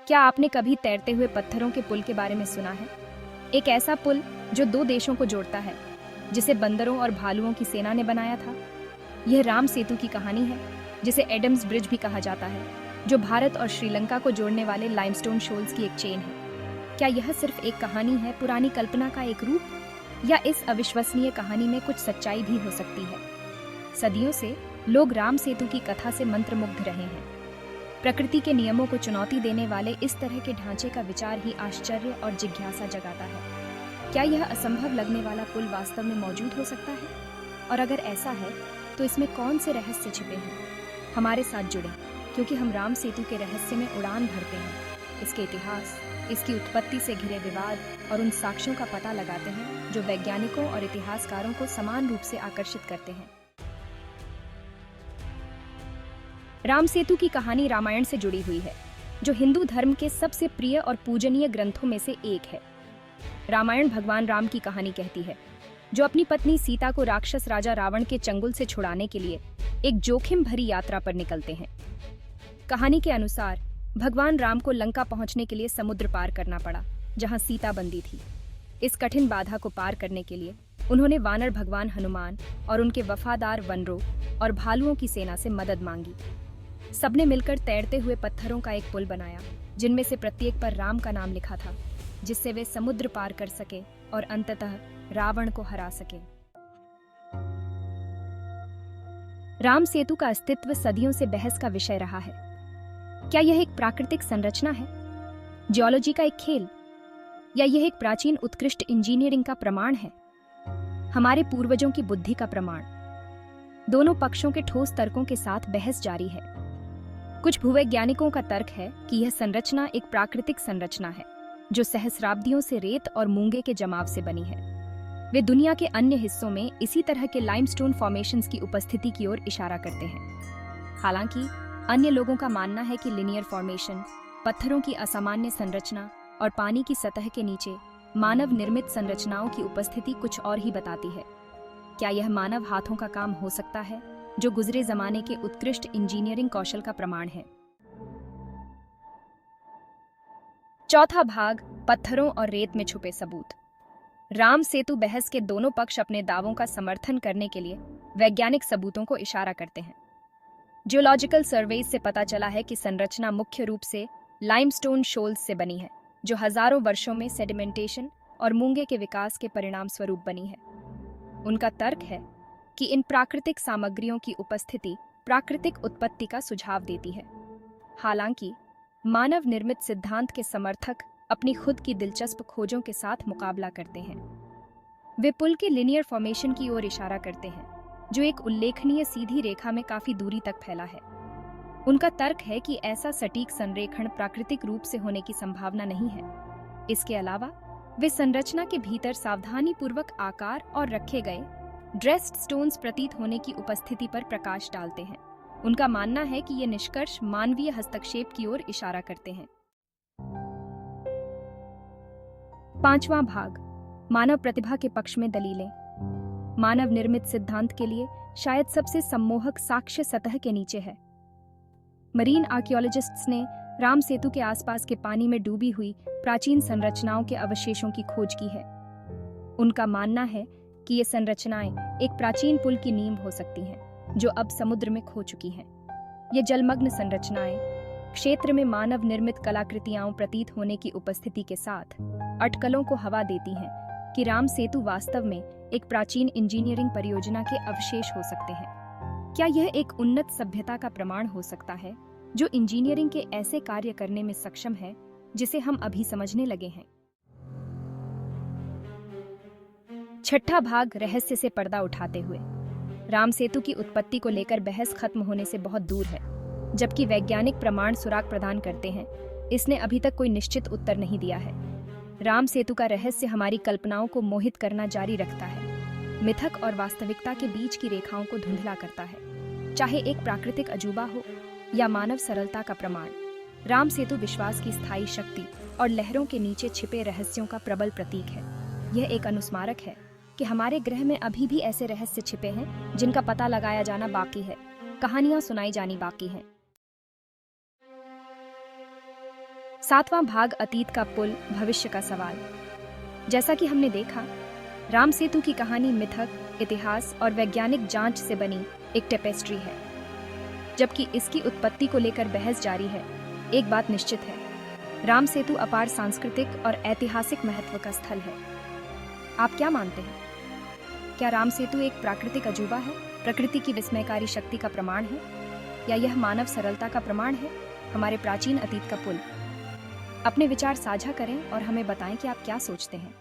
क्या आपने कभी तैरते हुए पत्थरों के पुल के बारे में सुना है? एक ऐसा पुल जो दो देशों को जोड़ता है, जिसे बंदरों और भालुओं की सेना ने बनाया था। यह राम सेतु की कहानी है, जिसे एडम्स ब्रिज भी कहा जाता है, जो भारत और श्रीलंका को जोड़ने वाले लाइमस्टोन शोल्स की एक चेन है। क्या यह सिर्फ एक कहानी है, पुरानी कल्पना का एक रूप, या इस अविश्वसनीय कहानी में कुछ सच्चाई भी हो सकती है? सदियों से लोग राम सेतु की कथा से मंत्रमुग्ध रहे हैं। प्रकृति के नियमों को चुनौती देने वाले इस तरह के ढांचे का विचार ही आश्चर्य और जिज्ञासा जगाता है। क्या यह असंभव लगने वाला पुल वास्तव में मौजूद हो सकता है? और अगर ऐसा है, तो इसमें कौन से रहस्य छिपे हैं? हमारे साथ जुड़ें, क्योंकि हम राम सेतु के रहस्य में उड़ान भरते हैं। इसके इतिहास, इसकी उत्पत्ति से घिरे विवाद और उन साक्ष्यों का पता लगाते हैं जो वैज्ञानिकों और इतिहासकारों को समान रूप से आकर्षित करते हैं। राम सेतु की कहानी रामायण से जुड़ी हुई है, जो हिंदू धर्म के सबसे प्रिय और पूजनीय ग्रंथों में से एक है। रामायण भगवान राम की कहानी कहती है, जो अपनी पत्नी सीता को राक्षस राजा रावण के चंगुल से छुड़ाने के लिए एक जोखिम भरी यात्रा पर निकलते हैं। कहानी के अनुसार भगवान राम को लंका पहुंचने के लिए समुद्र पार करना पड़ा, जहां सीता बंदी थी। इस कठिन बाधा को पार करने के लिए उन्होंने वानर भगवान हनुमान और उनके वफादार वनरों और भालुओं की सेना से मदद मांगी। सबने मिलकर तैरते हुए पत्थरों का एक पुल बनाया, जिनमें से प्रत्येक पर राम का नाम लिखा था, जिससे वे समुद्र पार कर सके और अंततः रावण को हरा सके। राम सेतु का अस्तित्व सदियों से बहस का विषय रहा है। क्या यह एक प्राकृतिक संरचना है, जियोलॉजी का एक खेल, या यह एक प्राचीन उत्कृष्ट इंजीनियरिंग का प्रमाण है, हमारे पूर्वजों की बुद्धि का प्रमाण? दोनों पक्षों के ठोस तर्कों के साथ बहस जारी है। कुछ भूवैज्ञानिकों का तर्क है कि यह संरचना एक प्राकृतिक संरचना है, जो सहस्राब्दियों से रेत और मूंगे के जमाव से बनी है। वे दुनिया के अन्य हिस्सों में इसी तरह के लाइमस्टोन फॉर्मेशंस की उपस्थिति की ओर इशारा करते हैं। हालांकि अन्य लोगों का मानना है कि लिनियर फॉर्मेशन, पत्थरों की असामान्य संरचना और पानी की सतह के नीचे मानव निर्मित संरचनाओं की उपस्थिति कुछ और ही बताती है। क्या यह मानव हाथों का काम हो सकता है, जो गुजरे जमाने के उत्कृष्ट इंजीनियरिंग कौशल का प्रमाण है? चौथा भाग, पत्थरों और रेत में छुपे सबूत। राम सेतु बहस के दोनों पक्ष अपने दावों का समर्थन करने के लिए वैज्ञानिक सबूतों को इशारा करते हैं। जियोलॉजिकल सर्वेज से पता चला है कि संरचना मुख्य रूप से लाइमस्टोन शोल्स से बनी है, जो हजारों वर्षों में सेडिमेंटेशन और मूंगे के विकास के परिणाम स्वरूप बनी है। उनका तर्क है कि इन प्राकृतिक सामग्रियों की उपस्थिति प्राकृतिक उत्पत्ति का सुझाव देती है। हालांकि मानव निर्मित सिद्धांत के समर्थक अपनी खुद की दिलचस्प खोजों के साथ मुकाबला करते हैं। वे पुल के लिनियर फॉर्मेशन की ओर इशारा करते हैं, जो एक उल्लेखनीय सीधी रेखा में काफी दूरी तक फैला है। उनका तर्क है कि ऐसा सटीक संरेखण प्राकृतिक रूप से होने की संभावना नहीं है। इसके अलावा वे संरचना के भीतर सावधानीपूर्वक आकार और रखे गए ड्रेस्ड स्टोन्स प्रतीत होने की उपस्थिति पर प्रकाश डालते हैं। उनका मानना है कि ये निष्कर्ष मानवीय हस्तक्षेप की ओर इशारा करते हैं। पांचवां भाग, मानव प्रतिभा के पक्ष में दलीलें। मानव निर्मित सिद्धांत के लिए शायद सबसे सम्मोहक साक्ष्य सतह के नीचे है। मरीन आर्कियोलॉजिस्ट्स ने राम सेतु के आसपास के पानी में डूबी हुई प्राचीन संरचनाओं के अवशेषों की खोज की है। उनका मानना है कि ये संरचनाएं एक प्राचीन पुल की नींव हो सकती हैं, जो अब समुद्र में खो चुकी हैं। ये जलमग्न संरचनाएं क्षेत्र में मानव निर्मित कलाकृतियां प्रतीत होने की उपस्थिति के साथ अटकलों को हवा देती हैं कि राम सेतु वास्तव में एक प्राचीन इंजीनियरिंग परियोजना के अवशेष हो सकते हैं। क्या यह एक उन्नत सभ्यता का प्रमाण हो सकता है, जो इंजीनियरिंग के ऐसे कार्य करने में सक्षम है जिसे हम अभी समझने लगे हैं? छठा भाग, रहस्य से पर्दा उठाते हुए। राम सेतु की उत्पत्ति को लेकर बहस खत्म होने से बहुत दूर है। जबकि वैज्ञानिक प्रमाण सुराग प्रदान करते हैं, इसने अभी तक कोई निश्चित उत्तर नहीं दिया है। राम सेतु का रहस्य हमारी कल्पनाओं को मोहित करना जारी रखता है, मिथक और वास्तविकता के बीच की रेखाओं को धुंधला करता है। चाहे एक प्राकृतिक अजूबा हो या मानव सरलता का प्रमाण, राम सेतु विश्वास की स्थायी शक्ति और लहरों के नीचे छिपे रहस्यों का प्रबल प्रतीक है। यह एक अनुस्मारक है कि हमारे ग्रह में अभी भी ऐसे रहस्य छिपे हैं जिनका पता लगाया जाना बाकी है, कहानियां सुनाई जानी बाकी हैं। सातवां भाग, अतीत का पुल, भविष्य का सवाल। जैसा कि हमने देखा, राम सेतु की कहानी मिथक, इतिहास और वैज्ञानिक जांच से बनी एक टेपेस्ट्री है। जबकि इसकी उत्पत्ति को लेकर बहस जारी है, एक बात निश्चित है, राम सेतु अपार सांस्कृतिक और ऐतिहासिक महत्व का स्थल है। आप क्या मानते हैं? क्या राम सेतु एक प्राकृतिक अजूबा है, प्रकृति की विस्मयकारी शक्ति का प्रमाण है, या यह मानव सरलता का प्रमाण है, हमारे प्राचीन अतीत का पुल? अपने विचार साझा करें और हमें बताएं कि आप क्या सोचते हैं।